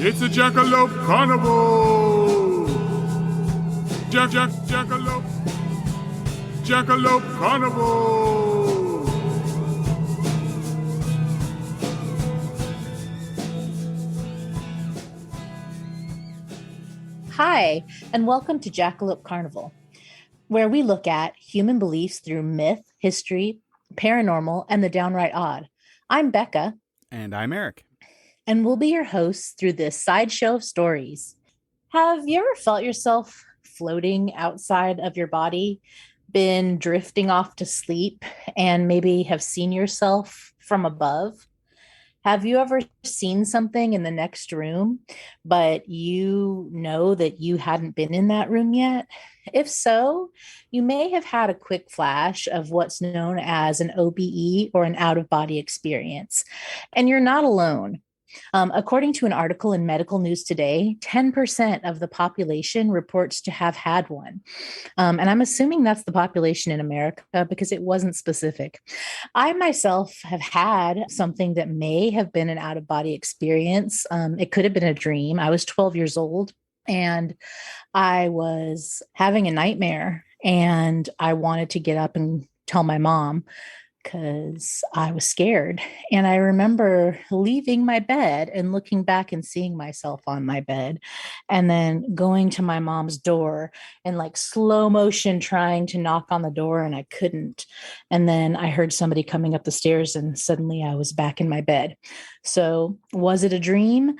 It's a Jackalope Carnival! Jackalope Carnival! Hi, and welcome to Jackalope Carnival, where we look at human beliefs through myth, history, paranormal, and the downright odd. I'm Becca. And I'm Eric. And we'll be your hosts through this sideshow of stories. Have you ever felt yourself floating outside of your body, been drifting off to sleep, and maybe have seen yourself from above? Have you ever seen something in the next room, but you know that you hadn't been in that room yet? If so, you may have had a quick flash of what's known as an OBE or an out-of-body experience, and you're not alone. According to an article in Medical News Today, 10% of the population reports to have had one. And I'm assuming that's the population in America because it wasn't specific. I myself have had something that may have been an out-of-body experience. It could have been a dream. I was 12 years old and I was having a nightmare and I wanted to get up and tell my mom, because I was scared. And I remember leaving my bed and looking back and seeing myself on my bed and then going to my mom's door and like slow motion trying to knock on the door, and I couldn't. And then I heard somebody coming up the stairs and suddenly I was back in my bed. So was it a dream?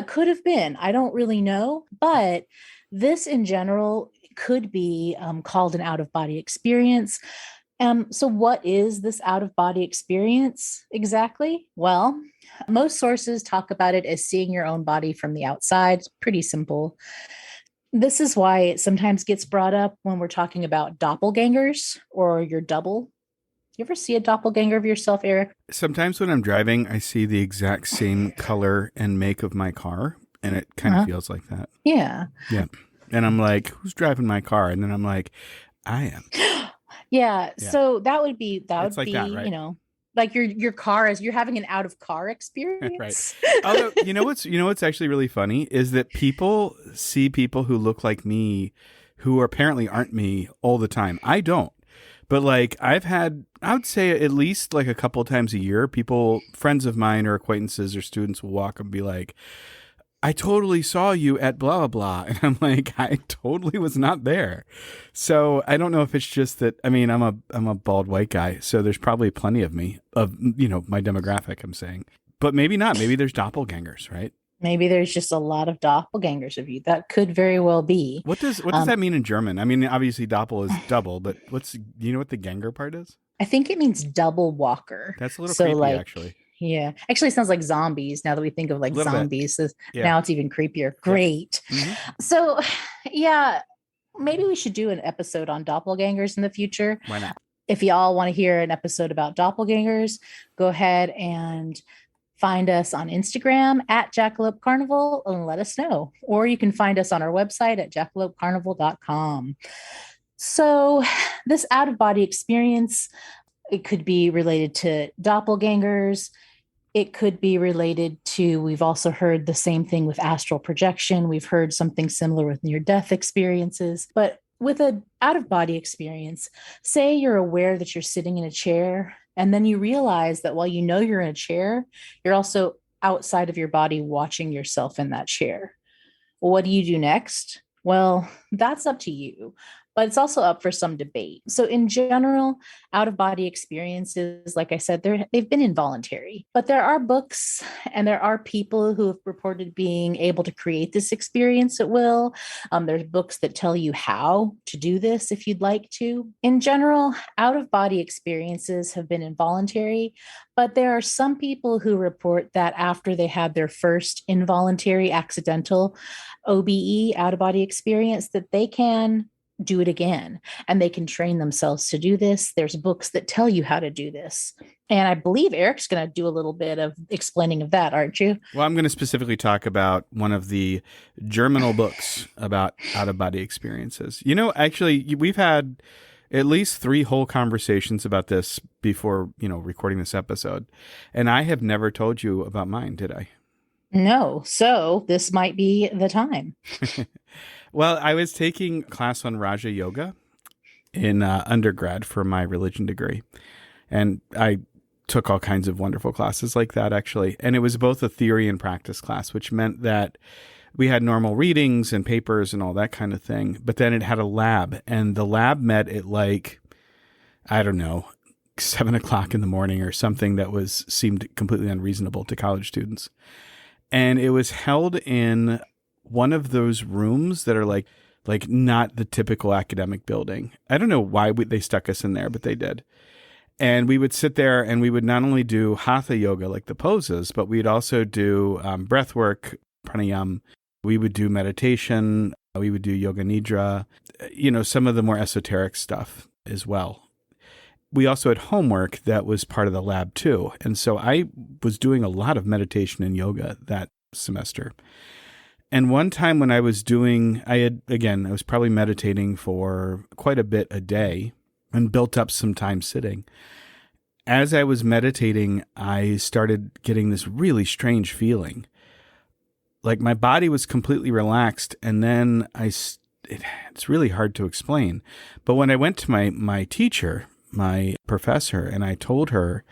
Could have been. I don't really know. But this in general could be called an out-of-body experience. So what is this out-of-body experience exactly? Well, most sources talk about it as seeing your own body from the outside. It's pretty simple. This is why it sometimes gets brought up when we're talking about doppelgangers or your double. You ever see a doppelganger of yourself, Eric? Sometimes when I'm driving, I see the exact same color and make of my car, and it kind of feels like that. Yeah. Yeah. And I'm like, who's driving my car? And then I'm like, I am. Yeah, so that would be like that, right? You know, like your car as you're having an out of car experience. Right. Although you know what's actually really funny is that people see people who look like me who apparently aren't me all the time. I don't. But like I would say at least like a couple of times a year, people, friends of mine or acquaintances or students will walk and be like, I totally saw you at blah, blah, blah. And I'm like, I totally was not there. So I don't know if it's just that, I mean, I'm a bald white guy, so there's probably plenty of me, of, my demographic, I'm saying. But maybe not. Maybe there's doppelgangers, right? Maybe there's just a lot of doppelgangers of you. That could very well be. What does that mean in German? I mean, obviously doppel is double, but do you know what the ganger part is? I think it means double walker. That's a little creepy, actually. Yeah. Actually, it sounds like zombies now that we think of like zombies. So now it's even creepier. Great. Yeah. Mm-hmm. So, yeah, maybe we should do an episode on doppelgangers in the future. Why not? If y'all want to hear an episode about doppelgangers, go ahead and find us on Instagram at Jackalope Carnival and let us know. Or you can find us on our website at jackalopecarnival.com. So this out-of-body experience, it could be related to doppelgangers. It could be related to, we've also heard the same thing with astral projection. We've heard something similar with near-death experiences. But with an out-of-body experience, say you're aware that you're sitting in a chair, and then you realize that while you know you're in a chair, you're also outside of your body watching yourself in that chair. What do you do next? Well, that's up to you. But it's also up for some debate. So in general, out-of-body experiences, like I said, they've been involuntary. But there are books and there are people who have reported being able to create this experience at will. There's books that tell you how to do this if you'd like to. In general, out-of-body experiences have been involuntary, but there are some people who report that after they had their first involuntary accidental OBE, out-of-body experience, that they can do it again and they can train themselves to do this. There's books that tell you how to do this. And I believe Eric's going to do a little bit of explaining of that, aren't you? Well, I'm going to specifically talk about one of the germinal books about out-of-body experiences. Actually, we've had at least 3 whole conversations about this before, recording this episode. And I have never told you about mine, did I? No. So this might be the time. Well, I was taking class on Raja Yoga in undergrad for my religion degree. And I took all kinds of wonderful classes like that, actually. And it was both a theory and practice class, which meant that we had normal readings and papers and all that kind of thing. But then it had a lab, and the lab met at 7 o'clock in the morning or something that seemed completely unreasonable to college students. And it was held in one of those rooms that are like not the typical academic building. I don't know why they stuck us in there, but they did. And we would sit there and we would not only do hatha yoga, like the poses, but we'd also do breath work, pranayama. We would do meditation. We would do yoga nidra, some of the more esoteric stuff as well. We also had homework that was part of the lab too. And so I was doing a lot of meditation and yoga that semester. And one time when I was I was probably meditating for quite a bit a day and built up some time sitting. As I was meditating, I started getting this really strange feeling. Like my body was completely relaxed, and then it's really hard to explain. But when I went to my teacher, my professor, and I told her,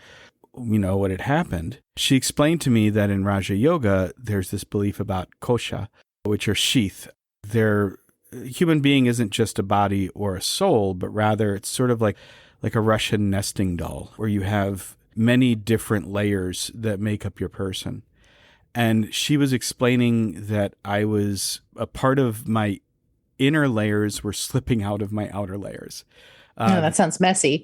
what had happened, she explained to me that in Raja Yoga, there's this belief about kosha, which are sheath. Human being isn't just a body or a soul, but rather it's sort of like a Russian nesting doll, where you have many different layers that make up your person. And she was explaining that a part of my inner layers were slipping out of my outer layers. That sounds messy.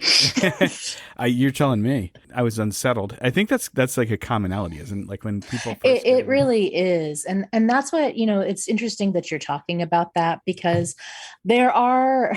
You're telling me. I was unsettled. I think that's like a commonality, isn't it? Like when people first it really is. And that's what, it's interesting that you're talking about that, because there are,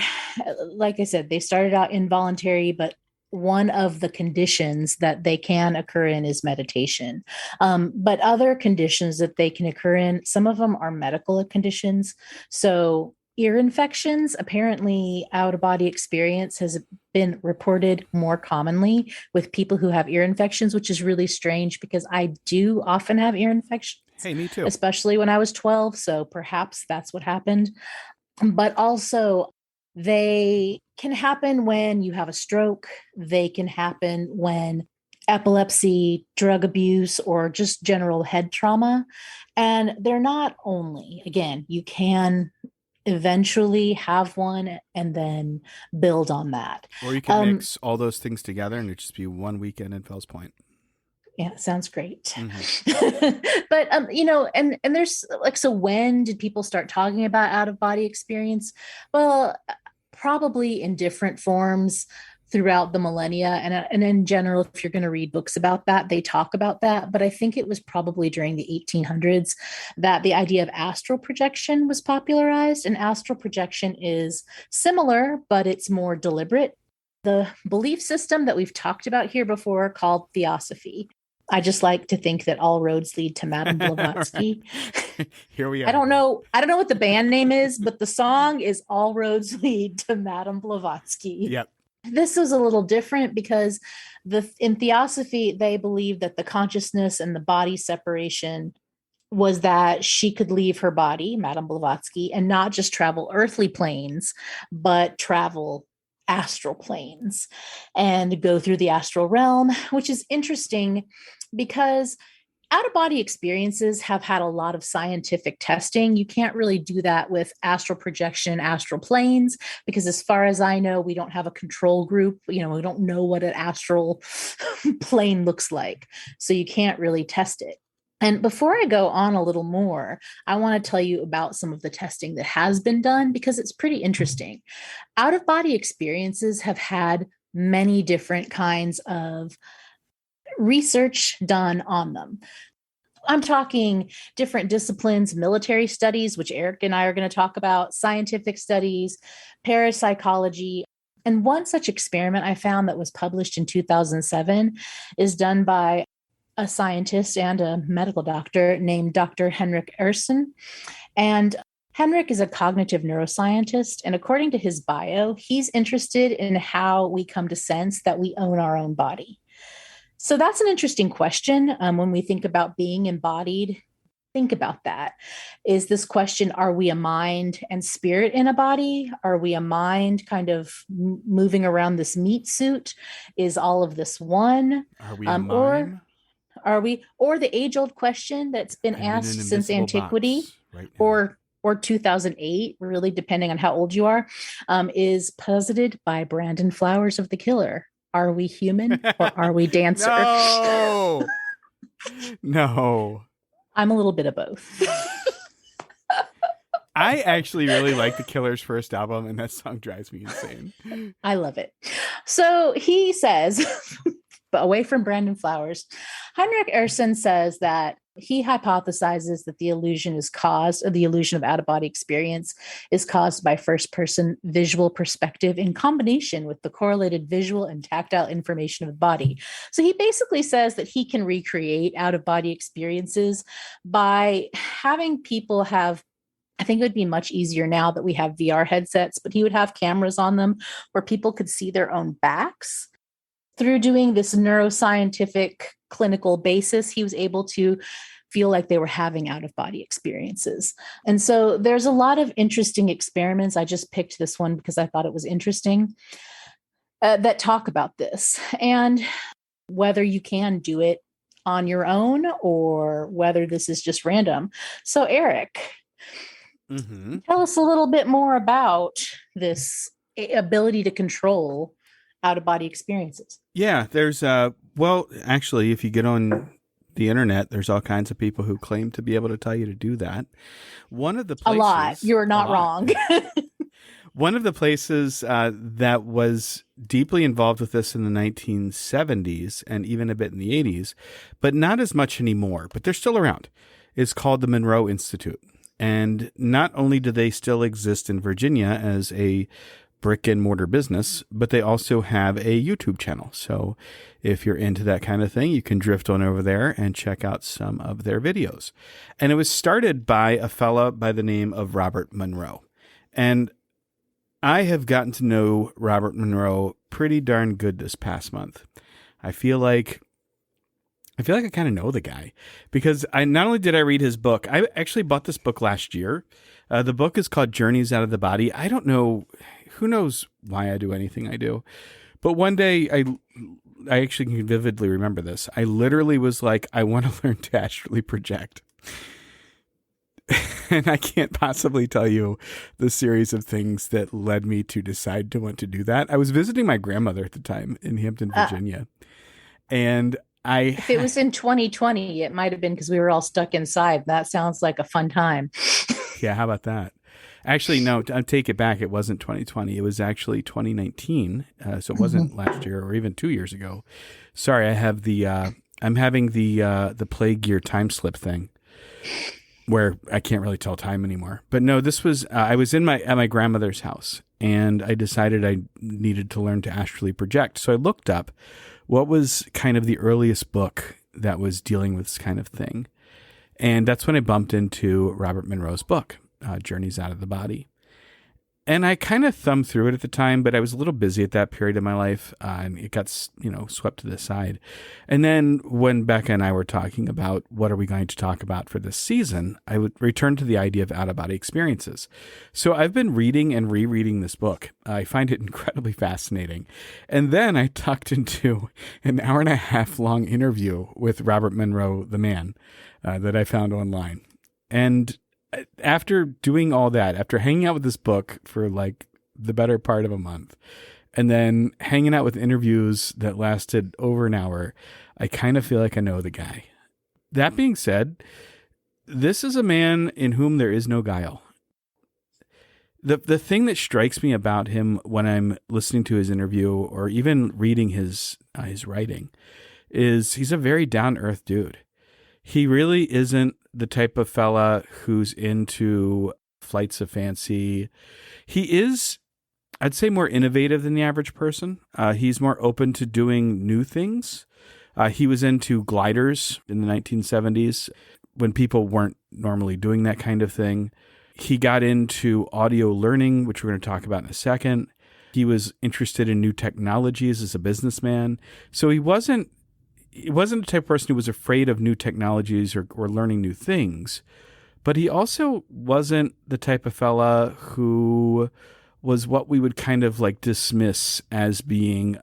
like I said, they started out involuntary, but one of the conditions that they can occur in is meditation. But other conditions that they can occur in, some of them are medical conditions. So ear infections, apparently out-of-body experience has been reported more commonly with people who have ear infections, which is really strange because I do often have ear infections. Hey, me too. Especially when I was 12. So perhaps that's what happened. But also they can happen when you have a stroke. They can happen when epilepsy, drug abuse, or just general head trauma. And they're not only, again, you can eventually have one and then build on that. Or you can mix all those things together and it just be one weekend in Fells Point. Yeah, sounds great. Mm-hmm. But, and there's so when did people start talking about out-of-body experience? Well, probably in different forms throughout the millennia. And in general, if you're going to read books about that, they talk about that. But I think it was probably during the 1800s that the idea of astral projection was popularized. And astral projection is similar, but it's more deliberate. The belief system that we've talked about here before called theosophy. I just like to think that all roads lead to Madame Blavatsky. Right. Here we are. I don't know what the band name is, but the song is All Roads Lead to Madame Blavatsky. Yep. This was a little different because in theosophy, they believed that the consciousness and the body separation was that she could leave her body, Madame Blavatsky, and not just travel earthly planes, but travel astral planes and go through the astral realm, which is interesting because out-of-body experiences have had a lot of scientific testing. You can't really do that with astral projection, astral planes, because as far as I know, we don't have a control group. We don't know what an astral plane looks like. So you can't really test it. And before I go on a little more, I want to tell you about some of the testing that has been done because it's pretty interesting. Out-of-body experiences have had many different kinds of research done on them. I'm talking different disciplines, military studies, which Eric and I are going to talk about, scientific studies, parapsychology. And one such experiment I found that was published in 2007 is done by a scientist and a medical doctor named Dr. Henrik Ersson. And Henrik is a cognitive neuroscientist, and according to his bio, he's interested in how we come to sense that we own our own body. So that's an interesting question. When we think about being embodied, think about that. Is this question, are we a mind and spirit in a body? Are we a mind kind of moving around this meat suit? Is all of this one? Are we a mime? Or the age-old question that's been asked since antiquity, right or 2008, really depending on how old you are, is posited by Brandon Flowers of The Killer. Are we human or are we dancer? No. No. I'm a little bit of both. I actually really like The Killer's first album, and that song drives me insane. I love it. So he says, but away from Brandon Flowers, Heinrich Erson says that he hypothesizes that the illusion of out-of-body experience is caused by first-person visual perspective in combination with the correlated visual and tactile information of the body. So he basically says that he can recreate out-of-body experiences by having people have, I think it would be much easier now that we have VR headsets, but he would have cameras on them where people could see their own backs. Through doing this neuroscientific clinical basis, he was able to feel like they were having out-of-body experiences. And so there's a lot of interesting experiments. I just picked this one because I thought it was interesting, that talk about this and whether you can do it on your own or whether this is just random. So Eric, tell us a little bit more about this ability to control out-of-body experiences. Yeah, there's well, actually, if you get on the internet, there's all kinds of people who claim to be able to tell you to do that. One of the places, a lot. You're not wrong. One of the places that was deeply involved with this in the 1970s and even a bit in the 80s, but not as much anymore, but they're still around, is called the Monroe Institute. And not only do they still exist in Virginia as a brick and mortar business, but they also have a YouTube channel. So if you're into that kind of thing, you can drift on over there and check out some of their videos. And it was started by a fella by the name of Robert Monroe. And I have gotten to know Robert Monroe pretty darn good this past month. I feel like I kind of know the guy because not only did I read his book, I actually bought this book last year. The book is called Journeys Out of the Body. I don't know, who knows why I do anything I do, but one day I actually can vividly remember this. I literally was like, I want to learn to astrally project. And I can't possibly tell you the series of things that led me to decide to want to do that. I was visiting my grandmother at the time in Hampton, Virginia. And if it was in 2020, it might have been because we were all stuck inside. That sounds like a fun time. Yeah, how about that? Actually, no, I take it back. It wasn't 2020. It was actually 2019. So it wasn't last year or even 2 years ago. Sorry, I'm having the Plague Year time slip thing where I can't really tell time anymore. But no, this was, I was at my grandmother's house and I decided I needed to learn to astrally project. So I looked up what was kind of the earliest book that was dealing with this kind of thing. And that's when I bumped into Robert Monroe's book, Journeys Out of the Body. And I kind of thumbed through it at the time, but I was a little busy at that period of my life, and it got, swept to the side. And then when Becca and I were talking about what are we going to talk about for this season, I would return to the idea of out-of-body experiences. So I've been reading and rereading this book. I find it incredibly fascinating. And then I tucked into an 1.5 hour long interview with Robert Monroe, the man, that I found online. And after doing all that, after hanging out with this book for like the better part of a month, and then hanging out with interviews that lasted over an hour, I kind of feel like I know the guy. That being said, this is a man in whom there is no guile. The thing that strikes me about him when I'm listening to his interview or even reading his writing is he's a very down-to-earth dude. He really isn't the type of fella who's into flights of fancy. He is, I'd say, more innovative than the average person. He's more open to doing new things. He was into gliders in the 1970s when people weren't normally doing that kind of thing. He got into audio learning, which we're going to talk about in a second. He was interested in new technologies as a businessman. So he wasn't the type of person who was afraid of new technologies or learning new things. But he also wasn't the type of fella who was what we would kind of like dismiss as being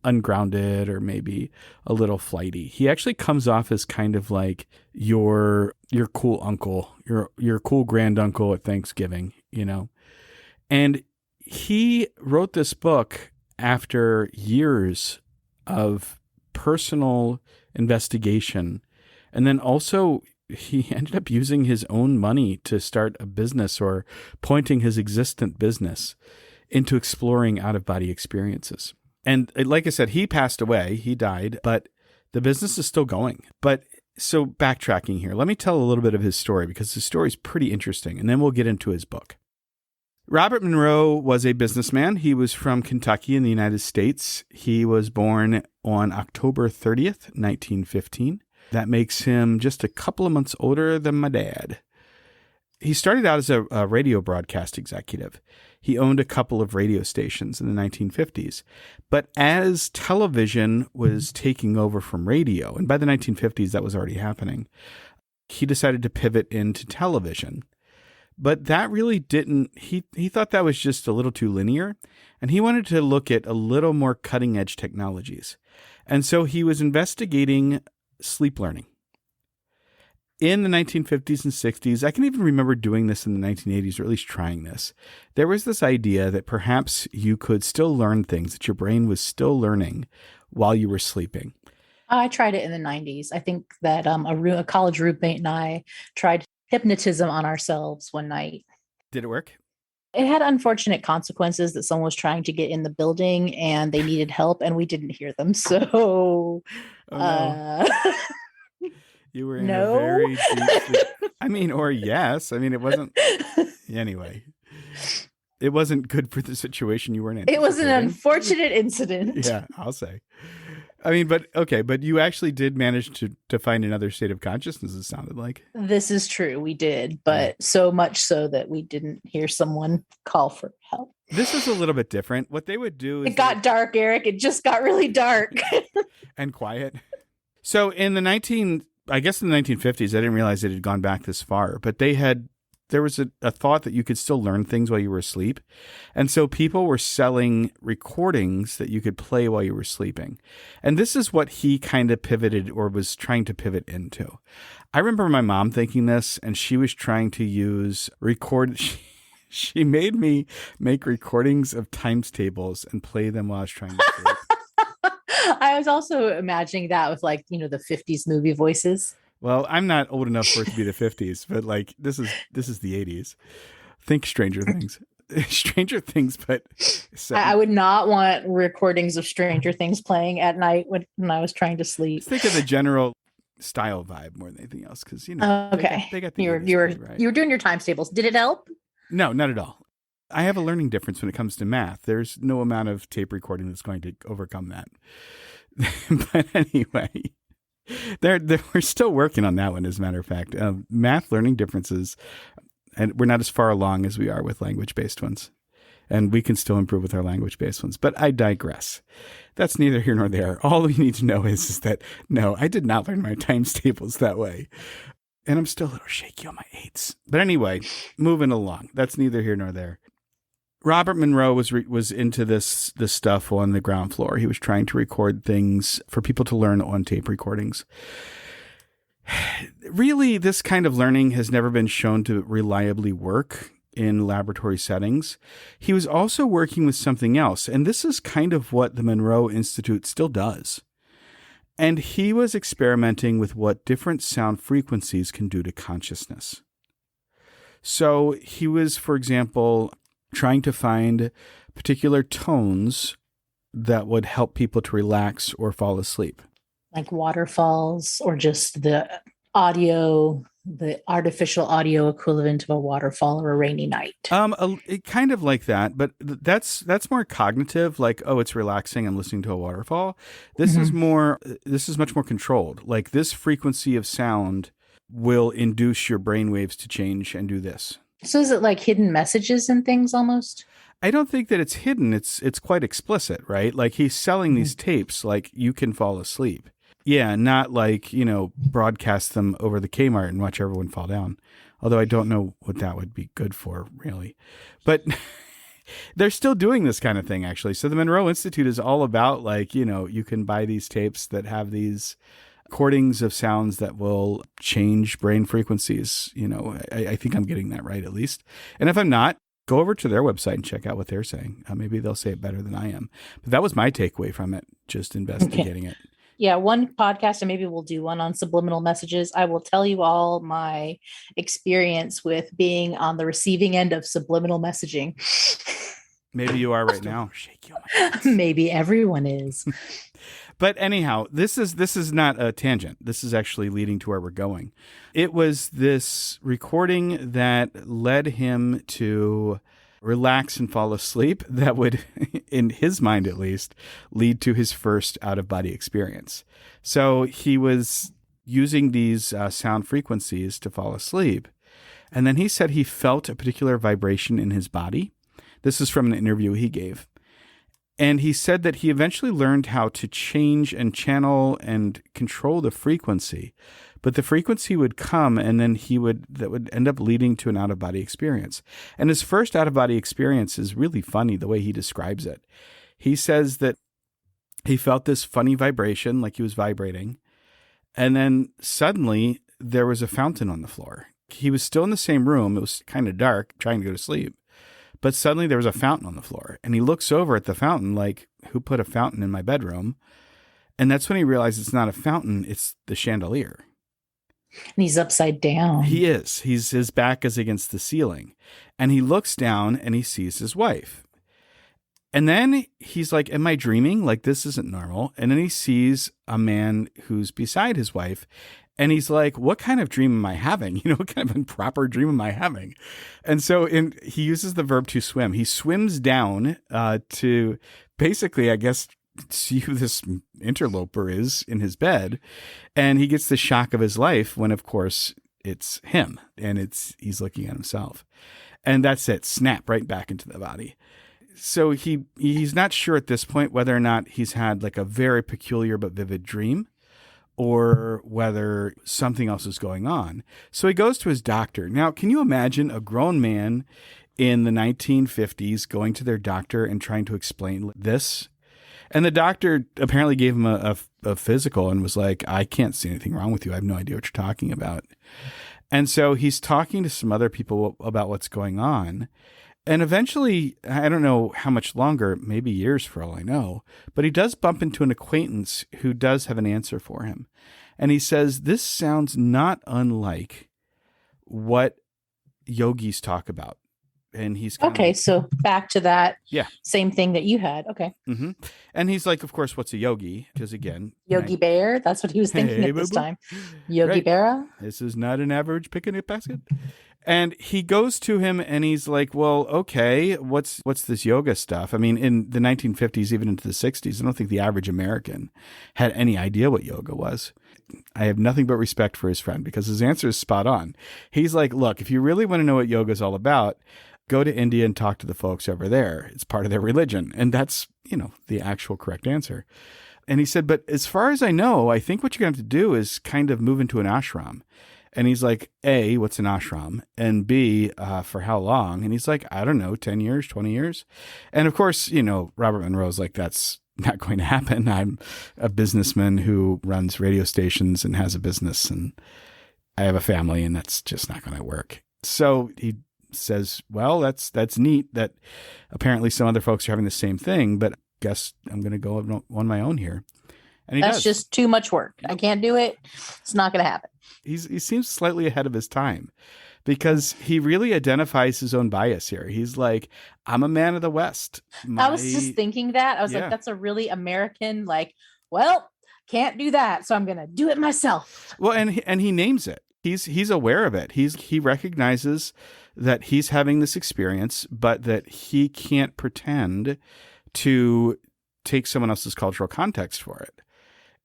ungrounded or maybe a little flighty. He actually comes off as kind of like your cool uncle, your cool granduncle at Thanksgiving, you know. And he wrote this book after years of personal investigation. And then also he ended up using his own money to start a business or pointing his existent business into exploring out-of-body experiences. And like I said, he passed away, he died, but the business is still going. But so backtracking here, let me tell a little bit of his story because his story is pretty interesting, and then we'll get into his book. Robert Monroe was a businessman. He was from Kentucky in the United States. He was born on October 30th, 1915. That makes him just a couple of months older than my dad. He started out as a radio broadcast executive. He owned a couple of radio stations in the 1950s. But as television was taking over from radio, and by the 1950s that was already happening, he decided to pivot into television. But that really didn't, he thought that was just a little too linear, and he wanted to look at a little more cutting-edge technologies. And so he was investigating sleep learning. In the 1950s and 60s, I can even remember doing this in the 1980s, or at least trying this. There was this idea that perhaps you could still learn things, that your brain was still learning while you were sleeping. I tried it in the 90s. I think that a college roommate and I tried hypnotism on ourselves one night. Did it work? It had unfortunate consequences that someone was trying to get in the building and they needed help and we didn't hear them. So, no. You were in a very deep, or yes. It wasn't, anyway. It wasn't good for the situation you were in. It was an unfortunate incident. Yeah, I'll say. But you actually did manage to find another state of consciousness, it sounded like. This is true, we did, but so much so that we didn't hear someone call for help. This is a little bit different. What they would do is... It got dark, Eric. It just got really dark. And quiet. So in the 1950s, I didn't realize it had gone back this far, but there was a thought that you could still learn things while you were asleep. And so people were selling recordings that you could play while you were sleeping. And this is what he kind of pivoted or was trying to pivot into. I remember my mom thinking this, and she was trying to use she made me make recordings of times tables and play them while I was trying to sleep. I was also imagining that with the 50s movie voices. Well, I'm not old enough for it to be the 50s, but this is the 80s. Think Stranger Things. Stranger Things, but... I would not want recordings of Stranger Things playing at night when I was trying to sleep. Think of the general style vibe more than anything else, because, okay. They got the you were doing your times tables. Did it help? No, not at all. I have a learning difference when it comes to math. There's no amount of tape recording that's going to overcome that. But anyway... We're still working on that one, as a matter of fact. Math learning differences, and we're not as far along as we are with language-based ones. And we can still improve with our language-based ones. But I digress. That's neither here nor there. All you need to know is that, no, I did not learn my times tables that way. And I'm still a little shaky on my 8s. But anyway, moving along. That's neither here nor there. Robert Monroe was into this stuff on the ground floor. He was trying to record things for people to learn on tape recordings. Really, this kind of learning has never been shown to reliably work in laboratory settings. He was also working with something else, and this is kind of what the Monroe Institute still does. And he was experimenting with what different sound frequencies can do to consciousness. So he was, for example, trying to find particular tones that would help people to relax or fall asleep. Like waterfalls, or just the artificial audio equivalent of a waterfall or a rainy night. Kind of like that, but that's more cognitive, like, oh, it's relaxing, I'm listening to a waterfall. This is much more controlled. Like, this frequency of sound will induce your brain waves to change and do this. So is it like hidden messages and things almost? I don't think that it's hidden. It's quite explicit, right? Like he's selling these tapes like you can fall asleep. Yeah, not like, broadcast them over the Kmart and watch everyone fall down. Although I don't know what that would be good for, really. But they're still doing this kind of thing, actually. So the Monroe Institute is all about like, you can buy these tapes that have these recordings of sounds that will change brain frequencies. I think I'm getting that right, at least. And if I'm not, go over to their website and check out what they're saying. Maybe they'll say it better than I am. But that was my takeaway from it, just investigating it. Yeah, one podcast, and maybe we'll do one on subliminal messages. I will tell you all my experience with being on the receiving end of subliminal messaging. Maybe you are right now. Shake your mind. Maybe everyone is. But anyhow, this is not a tangent. This is actually leading to where we're going. It was this recording that led him to relax and fall asleep that would, in his mind at least, lead to his first out-of-body experience. So he was using these sound frequencies to fall asleep. And then he said he felt a particular vibration in his body. This is from an interview he gave. And he said that he eventually learned how to change and channel and control the frequency. But the frequency would come and then that would end up leading to an out-of-body experience. And his first out-of-body experience is really funny the way he describes it. He says that he felt this funny vibration, like he was vibrating. And then suddenly there was a fountain on the floor. He was still in the same room. It was kind of dark, trying to go to sleep. But suddenly there was a fountain on the floor. And he looks over at the fountain like, who put a fountain in my bedroom? And that's when he realized it's not a fountain, it's the chandelier. And he's upside down. He is. His back is against the ceiling. And he looks down and he sees his wife. And then he's like, am I dreaming? Like, this isn't normal. And then he sees a man who's beside his wife. And he's like, what kind of dream am I having? What kind of improper dream am I having? And so he uses the verb to swim. He swims down to basically, I guess, see who this interloper is in his bed. And he gets the shock of his life when, of course, it's him. And he's looking at himself. And that's it. Snap right back into the body. So he's not sure at this point whether or not he's had like a very peculiar but vivid dream, or whether something else is going on. So he goes to his doctor. Now, can you imagine a grown man in the 1950s going to their doctor and trying to explain this? And the doctor apparently gave him a physical and was like, I can't see anything wrong with you. I have no idea what you're talking about. And so he's talking to some other people about what's going on. And eventually, I don't know how much longer, maybe years for all I know, but he does bump into an acquaintance who does have an answer for him. And he says, this sounds not unlike what yogis talk about. And he's okay. So back to that same thing that you had. Okay. Mm-hmm. And he's like, of course, what's a yogi? Because again, Yogi Bear. That's what he was thinking at this time. Yogi Berra. This is not an average picnic basket. And he goes to him and he's like, well, okay, what's this yoga stuff? I mean, in the 1950s, even into the 60s, I don't think the average American had any idea what yoga was. I have nothing but respect for his friend because his answer is spot on. He's like, look, if you really want to know what yoga is all about, go to India and talk to the folks over there. It's part of their religion. And that's, the actual correct answer. And he said, but as far as I know, I think what you're going to have to do is kind of move into an ashram. And he's like, A, what's an ashram? And B, for how long? And he's like, I don't know, 10 years, 20 years. And of course, Robert Monroe's like, that's not going to happen. I'm a businessman who runs radio stations and has a business and I have a family and that's just not going to work. So he says, well, that's neat that apparently some other folks are having the same thing, but I guess I'm going to go on my own here. And that's just too much work. I can't do it. It's not going to happen. He seems slightly ahead of his time because he really identifies his own bias here. He's like, I'm a man of the West. I was just thinking that. I was like, that's a really American, like, well, can't do that. So I'm going to do it myself. Well, and he names it. He's aware of it. He recognizes that he's having this experience, but that he can't pretend to take someone else's cultural context for it.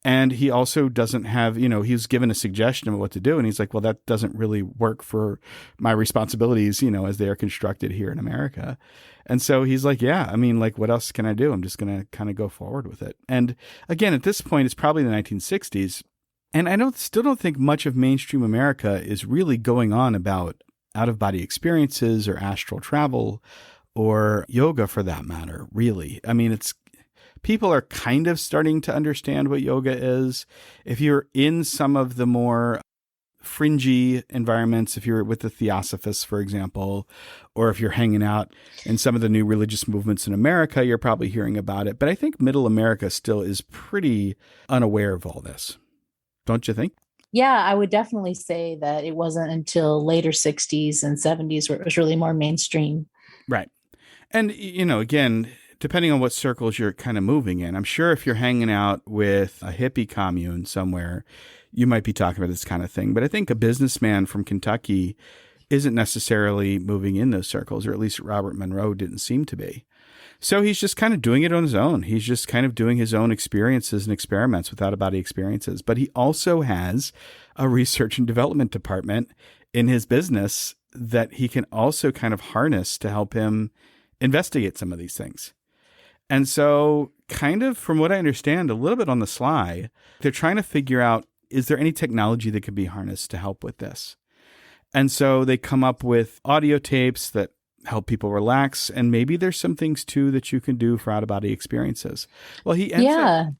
And he also doesn't have, he was given a suggestion of what to do. And he's like, well, that doesn't really work for my responsibilities, as they are constructed here in America. And so he's like, yeah, I mean, like, what else can I do? I'm just going to kind of go forward with it. And again, at this point, it's probably the 1960s. And I still don't think much of mainstream America is really going on about out-of-body experiences or astral travel or yoga for that matter, really. I mean, people are kind of starting to understand what yoga is. If you're in some of the more fringy environments, if you're with the Theosophists, for example, or if you're hanging out in some of the new religious movements in America, you're probably hearing about it. But I think middle America still is pretty unaware of all this. Don't you think? Yeah, I would definitely say that it wasn't until later 60s and 70s where it was really more mainstream. Right. And, again, depending on what circles you're kind of moving in, I'm sure if you're hanging out with a hippie commune somewhere, you might be talking about this kind of thing. But I think a businessman from Kentucky isn't necessarily moving in those circles, or at least Robert Monroe didn't seem to be. So he's just kind of doing it on his own. He's just kind of doing his own experiences and experiments with out-of-body experiences. But he also has a research and development department in his business that he can also kind of harness to help him investigate some of these things. And so kind of, from what I understand, a little bit on the sly, they're trying to figure out, is there any technology that could be harnessed to help with this? And so they come up with audio tapes that help people relax. And maybe there's some things too that you can do for out-of-body experiences. Well,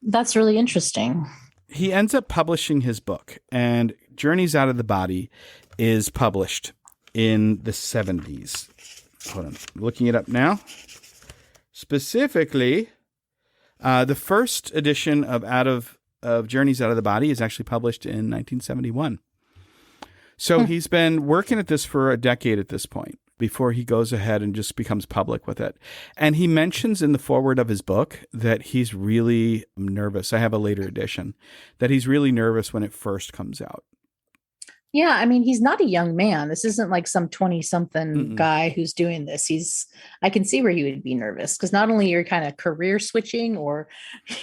that's really interesting. He ends up publishing his book, and Journeys Out of the Body is published in the 70s. Hold on, I'm looking it up now. Specifically, the first edition of Journeys Out of the Body is actually published in 1971. So he's been working at this for a decade at this point before he goes ahead and just becomes public with it. And he mentions in the foreword of his book that he's really nervous. I have a later edition, that he's really nervous when it first comes out. Yeah, I mean, he's not a young man. This isn't like some 20-something guy who's doing this. I can see where he would be nervous, because not only you're kind of career switching, or,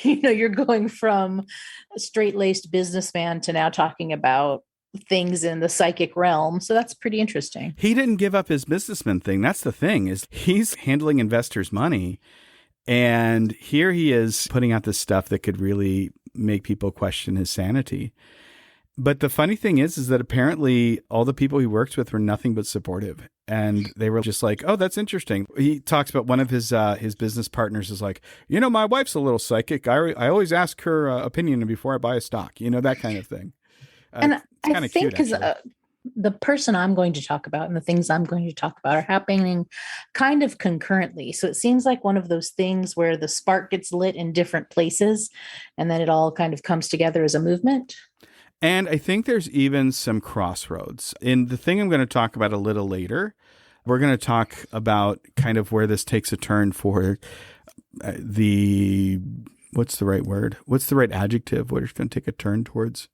you're going from a straight-laced businessman to now talking about things in the psychic realm. So that's pretty interesting. He didn't give up his businessman thing. That's the thing, is he's handling investors' money. And here he is putting out this stuff that could really make people question his sanity. But the funny thing is that apparently all the people he works with were nothing but supportive. And they were just like, oh, that's interesting. He talks about one of his business partners is like, my wife's a little psychic. I always ask her opinion before I buy a stock, that kind of thing. And I think because the person I'm going to talk about and the things I'm going to talk about are happening kind of concurrently. So it seems like one of those things where the spark gets lit in different places and then it all kind of comes together as a movement. And I think there's even some crossroads. In the thing I'm going to talk about a little later, we're going to talk about kind of where this takes a turn for what's the right word? What's the right adjective? What it's going to take a turn towards?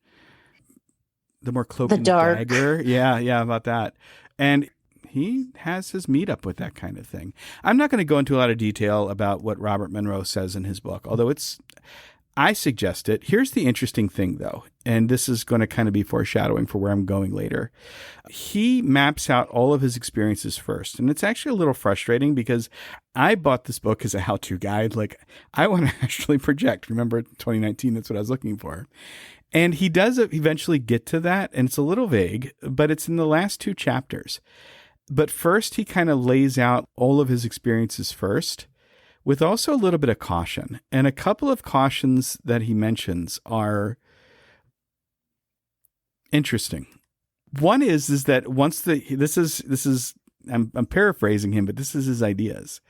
The more cloak and dagger. Yeah, about that. And he has his meetup with that kind of thing. I'm not going to go into a lot of detail about what Robert Monroe says in his book, although I suggest it. Here's the interesting thing, though, and this is going to kind of be foreshadowing for where I'm going later. He maps out all of his experiences first, and it's actually a little frustrating because I bought this book as a how-to guide. Like, I want to actually project. Remember, 2019, that's what I was looking for. And he does eventually get to that, and it's a little vague, but it's in the last 2 chapters. But first, he kind of lays out all of his experiences first, with also a little bit of caution. And a couple of cautions that he mentions are interesting. One is that once this is I'm paraphrasing him, but this is his ideas,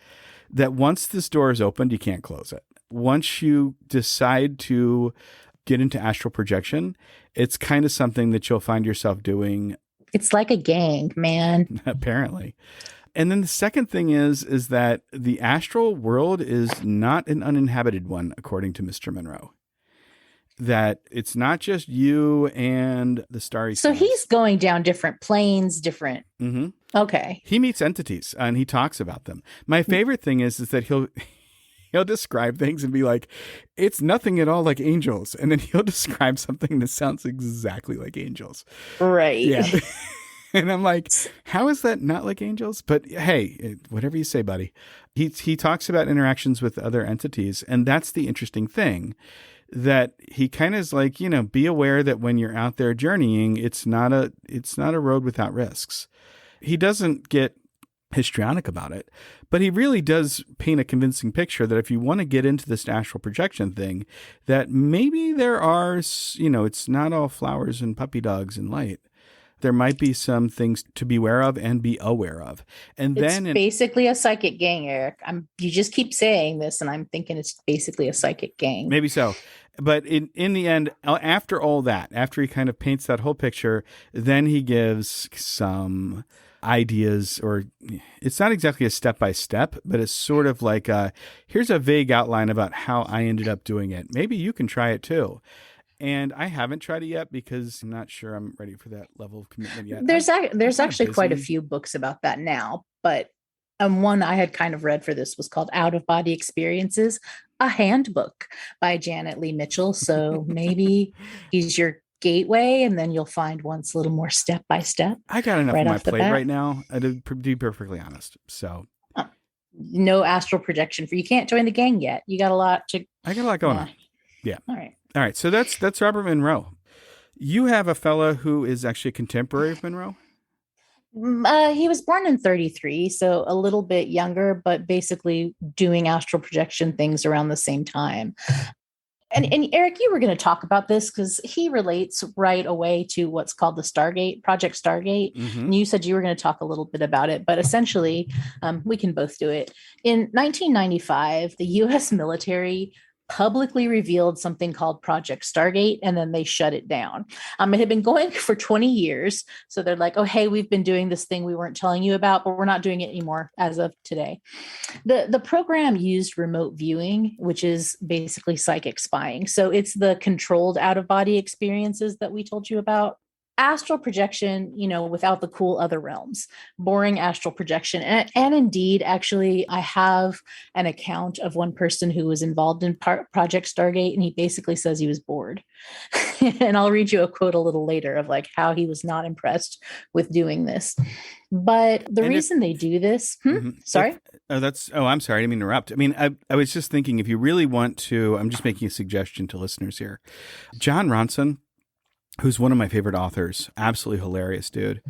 that once this door is opened, you can't close it. Once you decide to get into astral projection, it's kind of something that you'll find yourself doing. It's like a gang, man. Apparently. And then the second thing is that the astral world is not an uninhabited one, according to Mr. Monroe. That it's not just you and the starry So skies. he's going down different planes, different. Mm-hmm. Okay. He meets entities and he talks about them. My favorite thing is that he'll describe things and be like, it's nothing at all like angels. And then he'll describe something that sounds exactly like angels. Right. Yeah. And I'm like, how is that not like angels? But hey, whatever you say, buddy. He talks about interactions with other entities. And that's the interesting thing, that he kind of is like, be aware that when you're out there journeying, it's not a road without risks. He doesn't get histrionic about it, but he really does paint a convincing picture that if you want to get into this astral projection thing, that maybe there are, it's not all flowers and puppy dogs and light. There might be some things to be aware of and be aware of. And then it's basically a psychic gang, Eric. You just keep saying this, and I'm thinking it's basically a psychic gang. Maybe so. But in the end, after all that, after he kind of paints that whole picture, then he gives some ideas, or it's not exactly a step-by-step, but it's sort of like, here's a vague outline about how I ended up doing it. Maybe you can try it too. And I haven't tried it yet because I'm not sure I'm ready for that level of commitment yet. There's actually quite a few books about that now, but one I had kind of read for this was called Out of Body Experiences, a handbook by Janet Lee Mitchell. So maybe he's your gateway, and then you'll find one's a little more step by step. I got enough on my plate right now, to be perfectly honest. So no astral projection for you. Can't join the gang yet. You got a lot to. I got a lot going on. Yeah. All right. So that's Robert Monroe. You have a fella who is actually a contemporary of Monroe. He was born in 1933, so a little bit younger, but basically doing astral projection things around the same time. And Eric, you were going to talk about this because he relates right away to what's called the Project Stargate. Mm-hmm. And you said you were going to talk a little bit about it, but essentially we can both do it. In 1995, the U.S. military publicly revealed something called Project Stargate, and then they shut it down. It had been going for 20 years. So they're like, oh, hey, we've been doing this thing we weren't telling you about, but we're not doing it anymore as of today. The program used remote viewing, which is basically psychic spying. So it's the controlled out-of-body experiences that we told you about. Astral projection, without the cool other realms, boring astral projection. And indeed, actually, I have an account of one person who was involved in Project Stargate, and he basically says he was bored. And I'll read you a quote a little later of like how he was not impressed with doing this. But the reason they do this, sorry? I'm sorry. I didn't mean to interrupt. I mean, I was just thinking, if you really want to, I'm just making a suggestion to listeners here. John Ronson, who's one of my favorite authors, absolutely hilarious dude,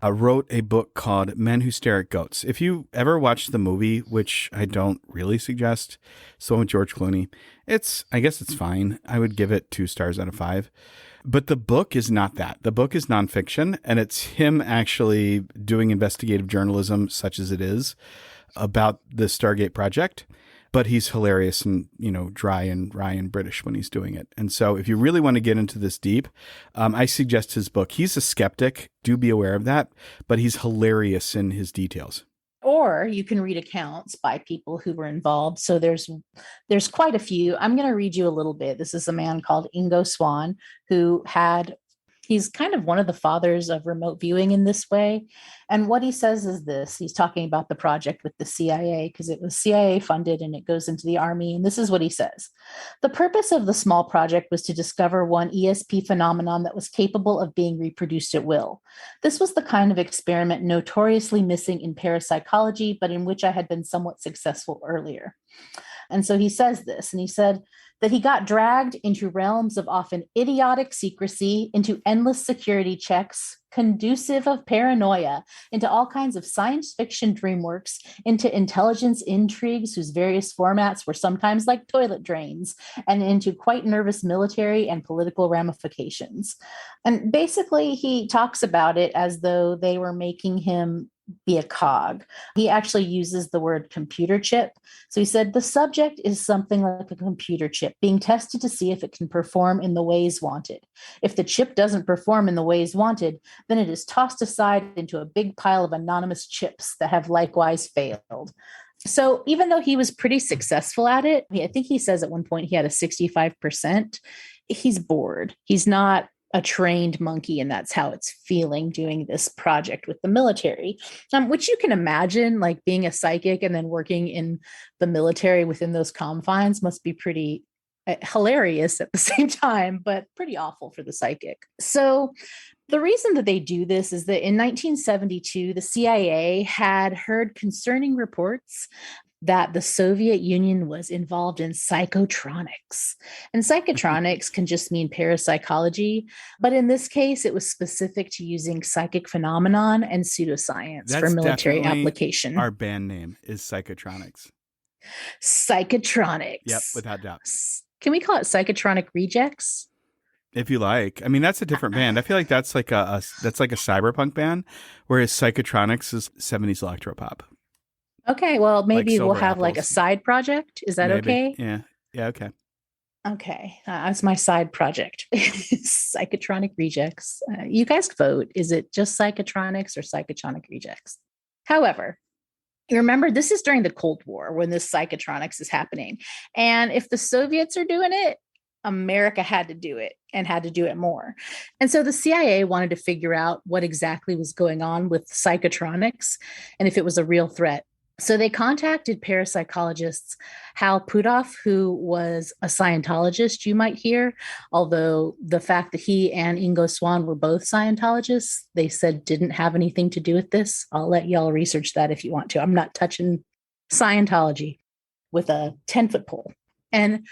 wrote a book called Men Who Stare at Goats. If you ever watched the movie, which I don't really suggest, so with George Clooney, I guess it's fine. I would give it 2 stars out of 5. But the book is not that. The book is nonfiction, and it's him actually doing investigative journalism, such as it is, about the Stargate project. But he's hilarious and, dry and wry and British when he's doing it. And so if you really want to get into this deep, I suggest his book. He's a skeptic. Do be aware of that. But he's hilarious in his details. Or you can read accounts by people who were involved. So there's quite a few. I'm going to read you a little bit. This is a man called Ingo Swann he's kind of one of the fathers of remote viewing in this way. And what he says is this. He's talking about the project with the CIA because it was CIA funded and it goes into the Army. And this is what he says. The purpose of the small project was to discover one ESP phenomenon that was capable of being reproduced at will. This was the kind of experiment notoriously missing in parapsychology, but in which I had been somewhat successful earlier. And so he says this, and he said that he got dragged into realms of often idiotic secrecy, into endless security checks, conducive of paranoia, into all kinds of science fiction dreamworks, into intelligence intrigues whose various formats were sometimes like toilet drains, and into quite nervous military and political ramifications. And basically, he talks about it as though they were making him be a cog. He actually uses the word computer chip. So he said the subject is something like a computer chip being tested to see if it can perform in the ways wanted. If the chip doesn't perform in the ways wanted, then it is tossed aside into a big pile of anonymous chips that have likewise failed. So even though he was pretty successful at it, I think he says at one point he had a 65%, he's bored. He's not a trained monkey, and that's how it's feeling doing this project with the military, which you can imagine, like being a psychic and then working in the military within those confines must be pretty hilarious at the same time, but pretty awful for the psychic. So the reason that they do this is that in 1972, the CIA had heard concerning reports that the Soviet Union was involved in psychotronics. And psychotronics can just mean parapsychology, but in this case, it was specific to using psychic phenomenon and pseudoscience for military application. Our band name is Psychotronics. Psychotronics. Yep, without doubt. Can we call it Psychotronic Rejects? If you like. I mean, that's a different band. I feel like that's like a cyberpunk band, whereas Psychotronics is 70s electropop. Okay, well, maybe like we'll have like a side project. Is that okay? Yeah. Yeah. Okay. Okay. That's my side project. Psychotronic Rejects. You guys vote. Is it just Psychotronics or Psychotronic Rejects? However, you remember this is during the Cold War when this psychotronics is happening. And if the Soviets are doing it, America had to do it and had to do it more. And so the CIA wanted to figure out what exactly was going on with psychotronics and if it was a real threat. So they contacted parapsychologist Hal Puthoff, who was a Scientologist, you might hear, although the fact that he and Ingo Swann were both Scientologists, they said didn't have anything to do with this. I'll let y'all research that if you want to. I'm not touching Scientology with a 10-foot pole. And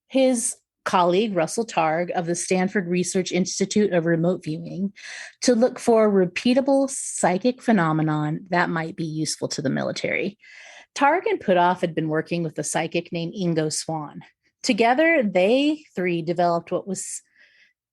his colleague, Russell Targ of the Stanford Research Institute of Remote Viewing, to look for repeatable psychic phenomenon that might be useful to the military. Targ and Puthoff had been working with a psychic named Ingo Swann. Together, they three developed what was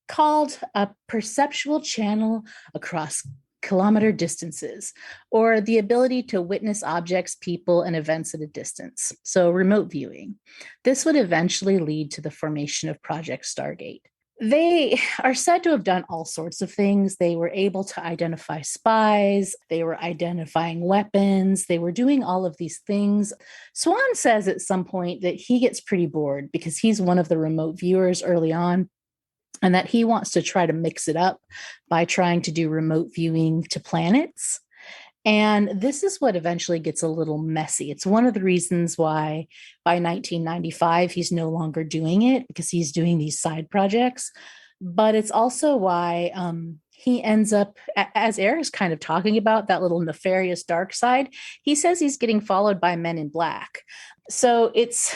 called a perceptual channel across kilometer distances, or the ability to witness objects, people, and events at a distance. So remote viewing. This would eventually lead to the formation of Project Stargate. They are said to have done all sorts of things. They were able to identify spies. They were identifying weapons. They were doing all of these things. Swann says at some point that he gets pretty bored because he's one of the remote viewers early on, and that he wants to try to mix it up by trying to do remote viewing to planets. And this is what eventually gets a little messy. It's one of the reasons why by 1995, he's no longer doing it, because he's doing these side projects. But it's also why he ends up, as Eric's kind of talking about, that little nefarious dark side. He says he's getting followed by Men in Black. So it's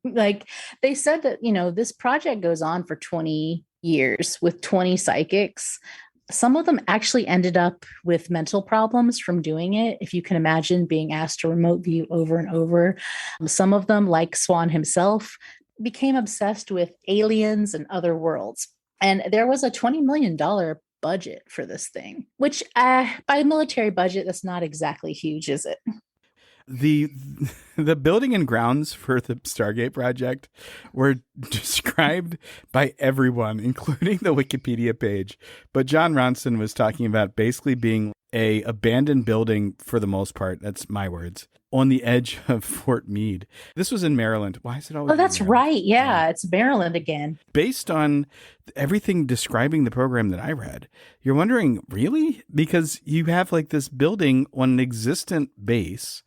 like they said that, this project goes on for 20 years with 20 psychics. Some of them actually ended up with mental problems from doing it. If you can imagine being asked to remote view over and over. Some of them, like Swann himself, became obsessed with aliens and other worlds. And there was a $20 million budget for this thing, which by military budget, that's not exactly huge, is it? The building and grounds for the Stargate project were described by everyone, including the Wikipedia page. But John Ronson was talking about basically being a abandoned building for the most part. That's my words. On the edge of Fort Meade. This was in Maryland. Why is it always? Oh, that's right. Yeah, it's Maryland again. Based on everything describing the program that I read, you're wondering, really? Because you have like this building on an existent base.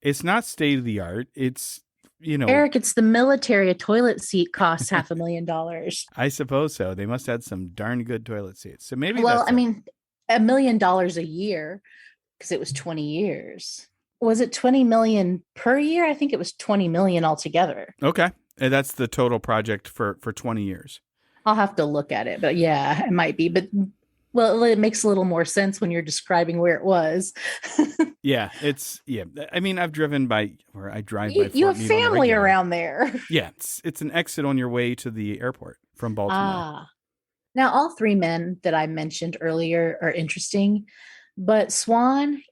It's not state of the art. It's, Eric, it's the military. A toilet seat costs $500,000. I suppose so. They must have some darn good toilet seats. So maybe. Well, I mean, $1 million a year because it was 20 years. Was it 20 million per year? I think it was 20 million altogether. Okay. And that's the total project for 20 years. I'll have to look at it, but yeah, it might be. But well, it makes a little more sense when you're describing where it was. Yeah, I mean, I've driven by, or I drive by. You have family around there. Yeah, it's an exit on your way to the airport from Baltimore. Now, all three men that I mentioned earlier are interesting, but Swann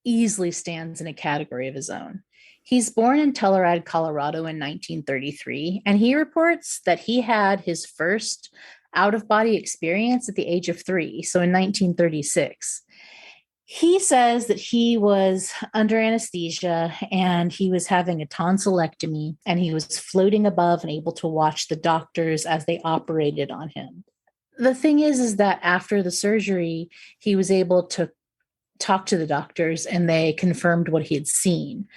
easily stands in a category of his own. He's born in Telluride, Colorado in 1933, and he reports that he had his first out-of-body experience at the age of 3, so in 1936. He says that he was under anesthesia and he was having a tonsillectomy, and he was floating above and able to watch the doctors as they operated on him. The thing is that after the surgery, he was able to talk to the doctors and they confirmed what he had seen.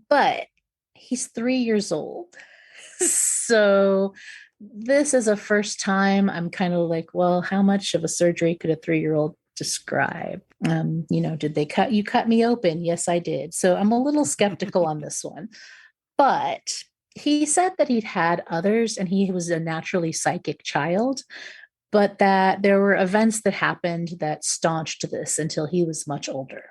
But he's 3 years old. So this is a first time I'm kind of like, well, how much of a surgery could a 3-year-old describe? Did they cut me open? Yes, I did. So I'm a little skeptical on this one. But he said that he'd had others and he was a naturally psychic child, but that there were events that happened that staunched this until he was much older.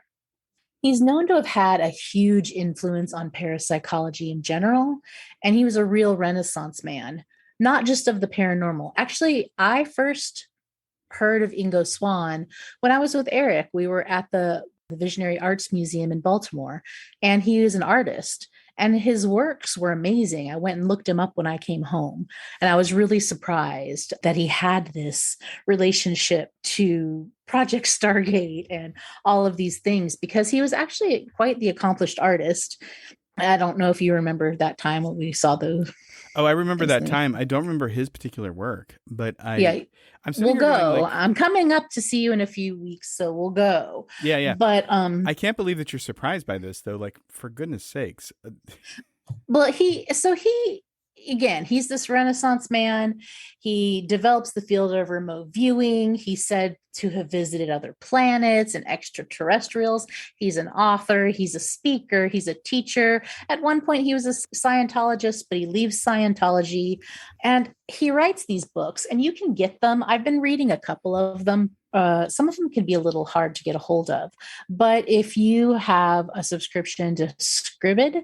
He's known to have had a huge influence on parapsychology in general, and he was a real Renaissance man, not just of the paranormal. Actually, I first heard of Ingo Swann when I was with Eric. We were at the Visionary Arts Museum in Baltimore, and he is an artist. And his works were amazing. I went and looked him up when I came home. And I was really surprised that he had this relationship to Project Stargate and all of these things, because he was actually quite the accomplished artist. I don't know if you remember that time when we saw those. Oh, I remember that time. I don't remember his particular work, but we'll go. I'm coming up to see you in a few weeks, so we'll go. Yeah. But I can't believe that you're surprised by this, though. Like, for goodness sakes. Well, he's this Renaissance man. He develops the field of remote viewing. He's said to have visited other planets and extraterrestrials. He's an author. He's a speaker. He's a teacher. At one point, he was a Scientologist, but he leaves Scientology. And he writes these books, and you can get them. I've been reading a couple of them. Some of them can be a little hard to get a hold of, but if you have a subscription to Scribd,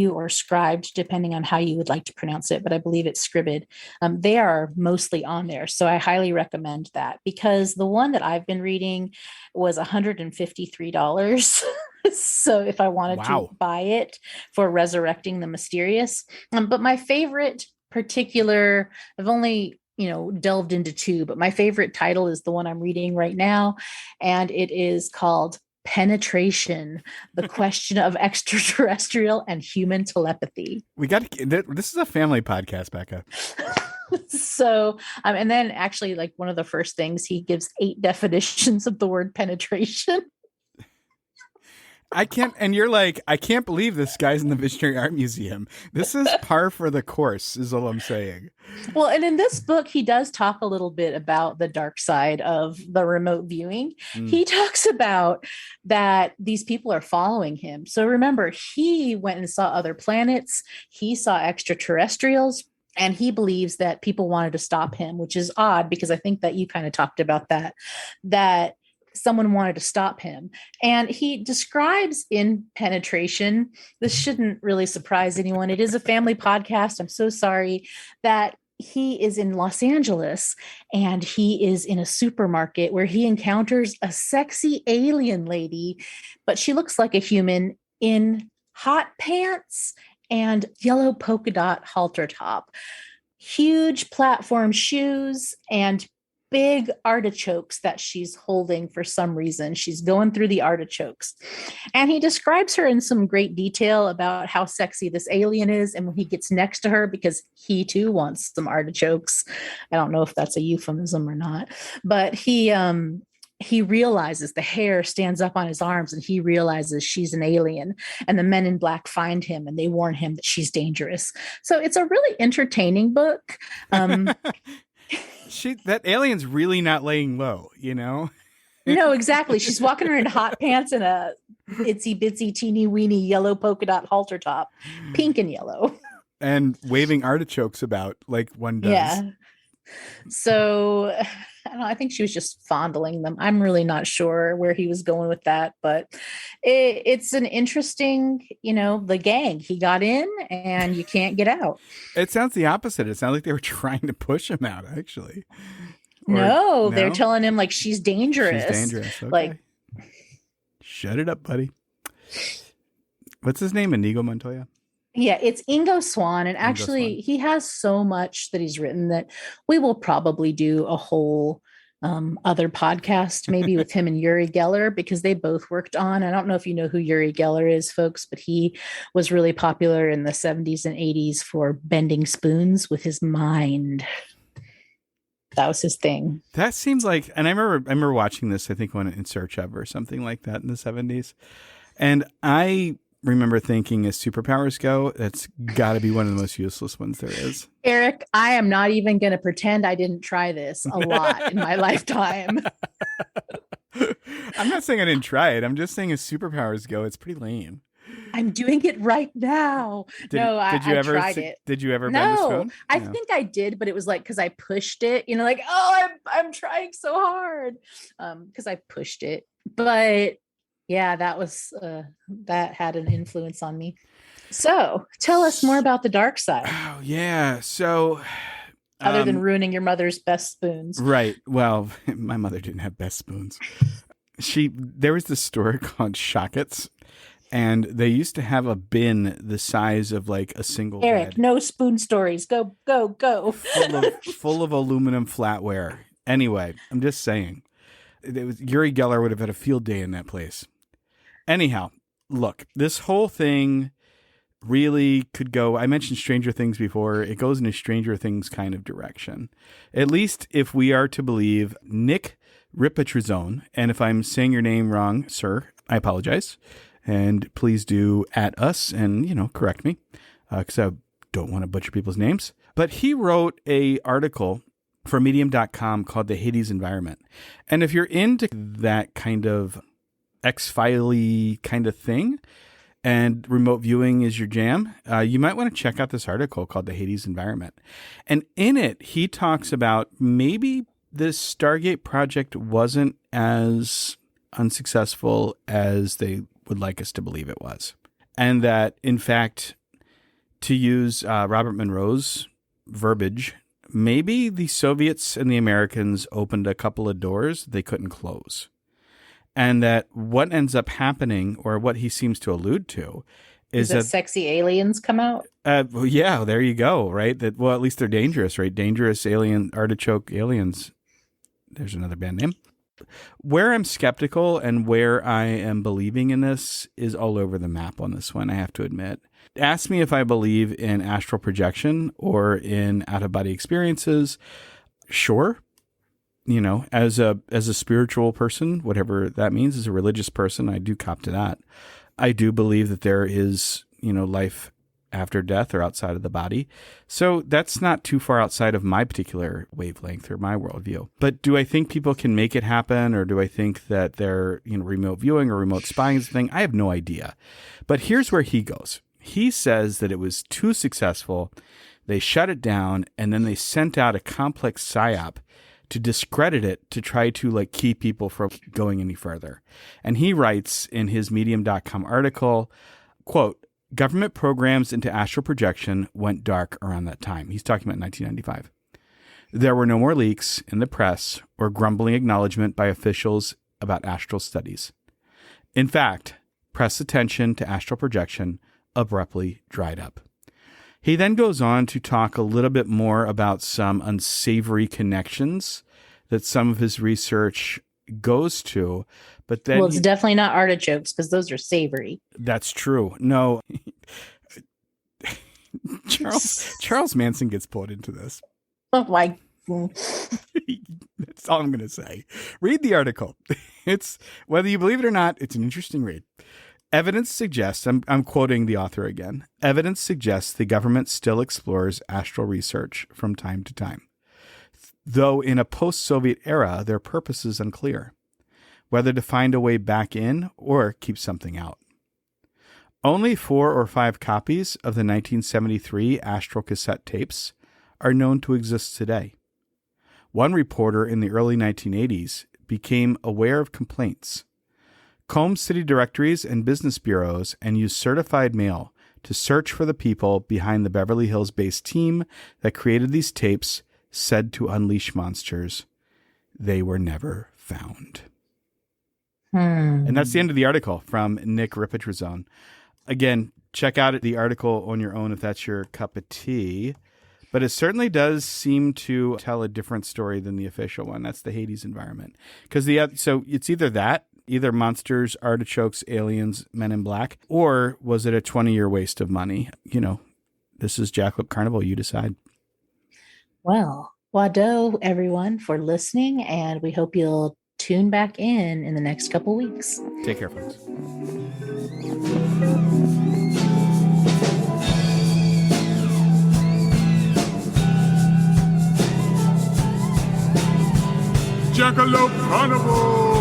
or Scribed, depending on how you would like to pronounce it, but I believe it's Scribd, they are mostly on there. So I highly recommend that, because the one that I've been reading was $153. So if I wanted to buy it for Resurrecting the Mysterious, but my favorite particular, I've only delved into two, but my favorite title is the one I'm reading right now. And it is called Penetration, the Question of Extraterrestrial and Human Telepathy. This is a family podcast, Becca. So, and then actually, like, one of the first things, he gives 8 definitions of the word penetration. And you're like, I can't believe this guy's in the Visionary Art Museum. This is par for the course, is all I'm saying. Well, and in this book, he does talk a little bit about the dark side of the remote viewing. He talks about that these people are following him. So remember, he went and saw other planets. He saw extraterrestrials. And he believes that people wanted to stop him, which is odd, because I think that you kind of talked about that someone wanted to stop him. And he describes in Penetration, this shouldn't really surprise anyone. It is a family podcast. I'm so sorry, that he is in Los Angeles and he is in a supermarket where he encounters a sexy alien lady, but she looks like a human in hot pants and yellow polka dot halter top, huge platform shoes, and big artichokes that she's holding for some reason. She's going through the artichokes. And he describes her in some great detail about how sexy this alien is. And when he gets next to her, because he too wants some artichokes, I don't know if that's a euphemism or not, but he realizes the hair stands up on his arms and he realizes she's an alien, and the men in black find him and they warn him that she's dangerous. So it's a really entertaining book. That alien's really not laying low, No, exactly. She's walking around in hot pants and a itsy bitsy teeny weeny yellow polka dot halter top, pink and yellow, and waving artichokes about like one does. Yeah. So I don't know, I think she was just fondling them. I'm really not sure where he was going with that, but it's an interesting, the gang. He got in and you can't get out. It sounds the opposite. It sounds like they were trying to push him out, actually. No, they're telling him like she's dangerous. She's dangerous. Okay. Like, shut it up, buddy. What's his name? Inigo Montoya? Yeah, it's Ingo Swann. And actually, he has so much that he's written that we will probably do a whole other podcast, maybe with him and Uri Geller, because they both worked on, I don't know if you know who Uri Geller is, folks, but he was really popular in the 70s and 80s for bending spoons with his mind. That was his thing. That seems like, and I remember watching this, I think when In Search of or something like that in the 70s. And I remember thinking, as superpowers go, that's got to be one of the most useless ones there is. Eric, I am not even going to pretend I didn't try this a lot in my lifetime. I'm not saying I didn't try it. I'm just saying, as superpowers go, it's pretty lame. I'm doing it right now. I tried it. Did you ever bend the spoon? I think I did, but it was like because I pushed it, like, oh, I'm trying so hard. Because I pushed it. But yeah, that had an influence on me. So tell us more about the dark side. Oh, yeah. So other than ruining your mother's best spoons. Right. Well, my mother didn't have best spoons. There was this store called Shockets, and they used to have a bin the size of like a single Eric, bed. no spoon stories. Go. Full of aluminum flatware. Anyway, I'm just saying. Uri Geller would have had a field day in that place. Anyhow, look, this whole thing really could go. I mentioned Stranger Things before. It goes in a Stranger Things kind of direction. At least if we are to believe Nick Ripatrizone. And if I'm saying your name wrong, sir, I apologize. And please do at us and, correct me because I don't want to butcher people's names. But he wrote an article for medium.com called The Hades Environment. And if you're into that kind of X-Filey kind of thing and remote viewing is your jam, you might want to check out this article called The Hades Environment. And in it, he talks about maybe this Stargate project wasn't as unsuccessful as they would like us to believe it was. And that, in fact, to use Robert Monroe's verbiage, maybe the Soviets and the Americans opened a couple of doors they couldn't close. And that what ends up happening, or what he seems to allude to, is that sexy aliens come out? Well, yeah, there you go, right? That, well, at least they're dangerous, right? Dangerous alien, artichoke aliens. There's another band name. Where I'm skeptical and where I am believing in this is all over the map on this one, I have to admit. Ask me if I believe in astral projection or in out-of-body experiences. Sure. As a spiritual person, whatever that means, as a religious person, I do cop to that. I do believe that there is, life after death or outside of the body. So that's not too far outside of my particular wavelength or my worldview. But do I think people can make it happen, or do I think that they're, remote viewing or remote spying is the thing? I have no idea. But here's where he goes. He says that it was too successful. They shut it down, and then they sent out a complex psyop to discredit it, to try to keep people from going any further. And he writes in his medium.com article, quote, government programs into astral projection went dark around that time. He's talking about 1995. There were no more leaks in the press or grumbling acknowledgement by officials about astral studies. In fact, press attention to astral projection abruptly dried up. He then goes on to talk a little bit more about some unsavory connections that some of his research goes to, but then it's definitely not artichokes because those are savory. That's true. No, Charles Manson gets pulled into this. Oh my! That's all I'm going to say. Read the article. It's, whether you believe it or not, it's an interesting read. Evidence suggests, I'm quoting the author again, evidence suggests the government still explores astral research from time to time. Though in a post-Soviet era, their purpose is unclear, whether to find a way back in or keep something out. Only 4 or 5 copies of the 1973 astral cassette tapes are known to exist today. One reporter in the early 1980s became aware of complaints, combed city directories and business bureaus, and used certified mail to search for the people behind the Beverly Hills-based team that created these tapes said to unleash monsters. They were never found. And that's the end of the article from Nick Ripatrizone. Again, check out the article on your own if that's your cup of tea. But it certainly does seem to tell a different story than the official one. That's the Hades environment. So it's either monsters, artichokes, aliens, men in black, or was it a 20-year waste of money? This is Jackalope Carnival. You decide. Well, Wado, everyone, for listening, and we hope you'll tune back in the next couple weeks. Take care, folks. Jackalope Carnival!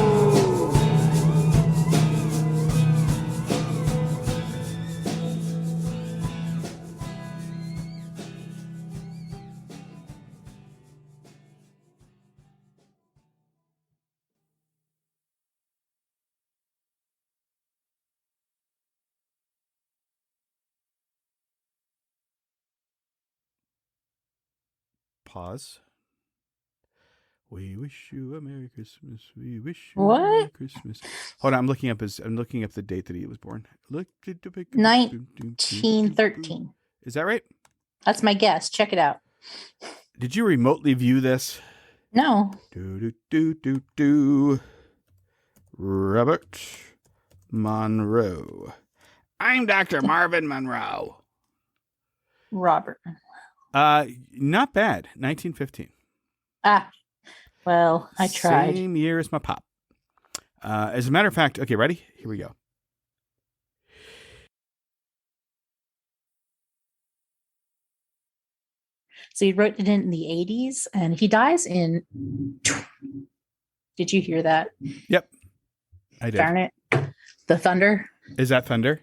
Pause. We wish you a Merry Christmas. We wish you a What? Merry Christmas. Hold on, I'm looking up the date that he was born. 1913. Is that right? That's my guess. Check it out. Did you remotely view this? No. Robert Monroe. I'm Dr. Marvin Monroe. Robert. Not bad. 1915. Well, I tried. Same year as my pop. As a matter of fact, okay, ready? Here we go. So he wrote it in the 80s, and he dies in. Did you hear that? Yep, I did. Darn it. The thunder. Is that thunder?